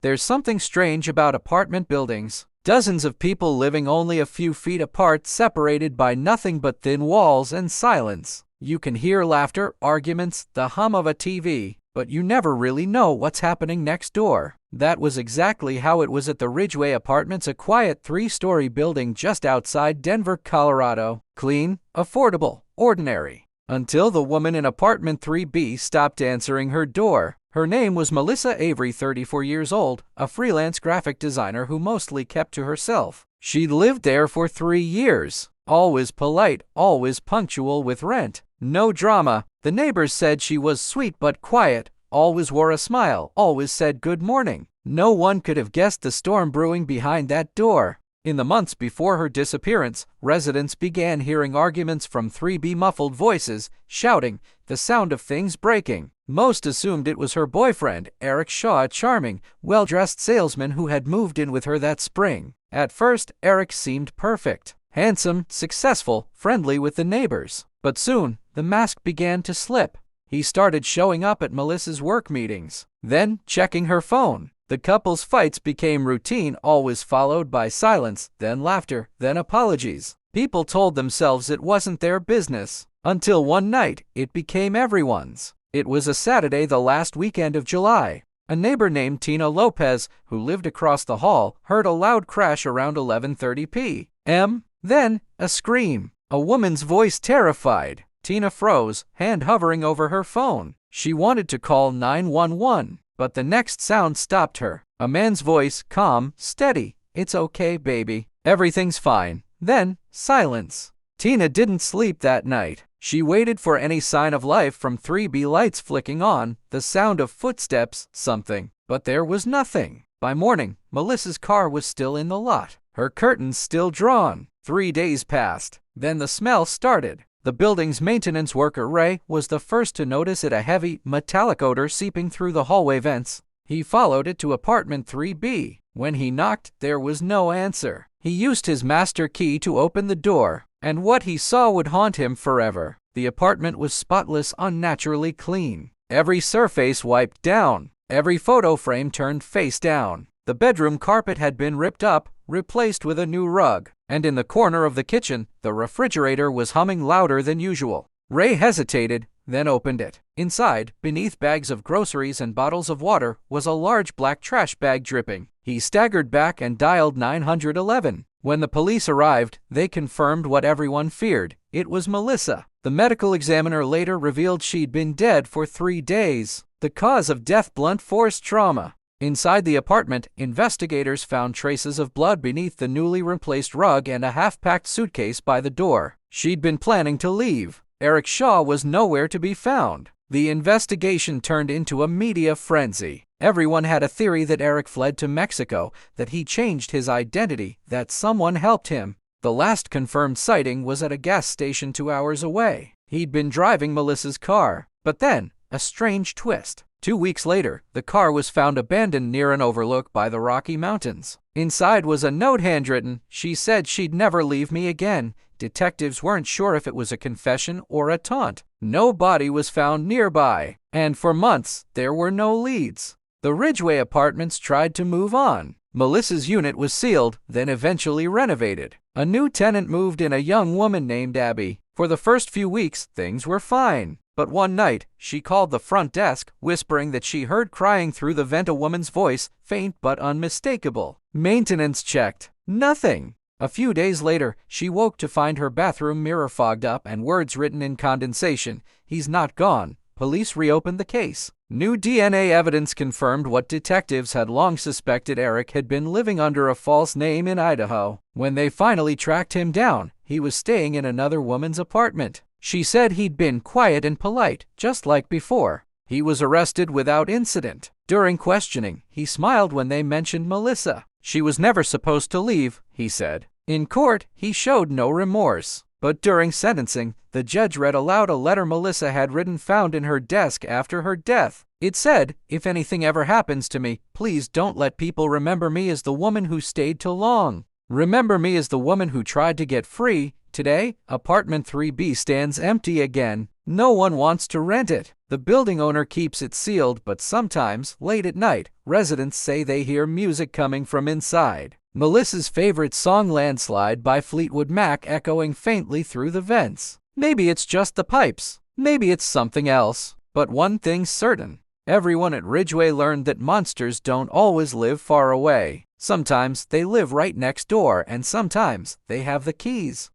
There's something strange about apartment buildings. Dozens of people living only a few feet apart, separated by nothing but thin walls and silence. You can hear laughter, arguments, the hum of a TV, but you never really know what's happening next door. That was exactly how it was at the Ridgeway Apartments, a quiet 3-story building just outside Denver, Colorado. Clean, affordable, ordinary. Until the woman in apartment 3B stopped answering her door. Her name was Melissa Avery, 34 years old, a freelance graphic designer who mostly kept to herself. She'd lived there for 3 years. Always polite, always punctual with rent. No drama. The neighbors said she was sweet but quiet, always wore a smile, always said good morning. No one could have guessed the storm brewing behind that door. In the months before her disappearance, residents began hearing arguments from 3B, muffled voices, shouting, the sound of things breaking. Most assumed it was her boyfriend, Eric Shaw, a charming, well-dressed salesman who had moved in with her that spring. At first, Eric seemed perfect. Handsome, successful, friendly with the neighbors. But soon, the mask began to slip. He started showing up at Melissa's work meetings, then checking her phone. The couple's fights became routine, always followed by silence, then laughter, then apologies. People told themselves it wasn't their business. Until one night, it became everyone's. It was a Saturday, the last weekend of July. A neighbor named Tina Lopez, who lived across the hall, heard a loud crash around 11:30 p.m. Then, a scream. A woman's voice, terrified. Tina froze, hand hovering over her phone. She wanted to call 911. But the next sound stopped her. A man's voice, calm, steady. It's okay, baby. Everything's fine. Then, silence. Tina didn't sleep that night. She waited for any sign of life, from 3B lights flicking on, the sound of footsteps, something. But there was nothing. By morning, Melissa's car was still in the lot. Her curtains still drawn. 3 days passed. Then the smell started. The building's maintenance worker, Ray, was the first to notice it, a heavy, metallic odor seeping through the hallway vents. He followed it to apartment 3B. When he knocked, there was no answer. He used his master key to open the door, and what he saw would haunt him forever. The apartment was spotless, unnaturally clean. Every surface wiped down. Every photo frame turned face down. The bedroom carpet had been ripped up, replaced with a new rug. And in the corner of the kitchen, the refrigerator was humming louder than usual. Ray hesitated, then opened it. Inside, beneath bags of groceries and bottles of water, was a large black trash bag dripping. He staggered back and dialed 911. When the police arrived, they confirmed what everyone feared. It was Melissa. The medical examiner later revealed she'd been dead for 3 days. The cause of death, blunt force trauma. Inside the apartment, investigators found traces of blood beneath the newly replaced rug and a half-packed suitcase by the door. She'd been planning to leave. Eric Shaw was nowhere to be found. The investigation turned into a media frenzy. Everyone had a theory that Eric fled to Mexico, that he changed his identity, that someone helped him. The last confirmed sighting was at a gas station 2 hours away. He'd been driving Melissa's car. But then, a strange twist. 2 weeks later, the car was found abandoned near an overlook by the Rocky Mountains. Inside was a note handwritten. She said she'd never leave me again. Detectives weren't sure if it was a confession or a taunt. No body was found nearby, and for months, there were no leads. The Ridgeway Apartments tried to move on. Melissa's unit was sealed, then eventually renovated. A new tenant moved in, a young woman named Abby. For the first few weeks, things were fine. But one night, she called the front desk, whispering that she heard crying through the vent, a woman's voice, faint but unmistakable. Maintenance checked. Nothing. A few days later, she woke to find her bathroom mirror fogged up and words written in condensation. He's not gone. Police reopened the case. New DNA evidence confirmed what detectives had long suspected. Eric had been living under a false name in Idaho. When they finally tracked him down, he was staying in another woman's apartment. She said he'd been quiet and polite, just like before. He was arrested without incident. During questioning, he smiled when they mentioned Melissa. She was never supposed to leave, he said. In court, he showed no remorse. But during sentencing, the judge read aloud a letter Melissa had written, found in her desk after her death. It said, "If anything ever happens to me, please don't let people remember me as the woman who stayed too long. Remember me as the woman who tried to get free. Today, apartment 3B stands empty again. No one wants to rent it." The building owner keeps it sealed, but sometimes, late at night, residents say they hear music coming from inside. Melissa's favorite song Landslide by Fleetwood Mac echoing faintly through the vents. Maybe it's just the pipes. Maybe it's something else. But one thing's certain. Everyone at Ridgeway learned that monsters don't always live far away. Sometimes they live right next door, and sometimes they have the keys.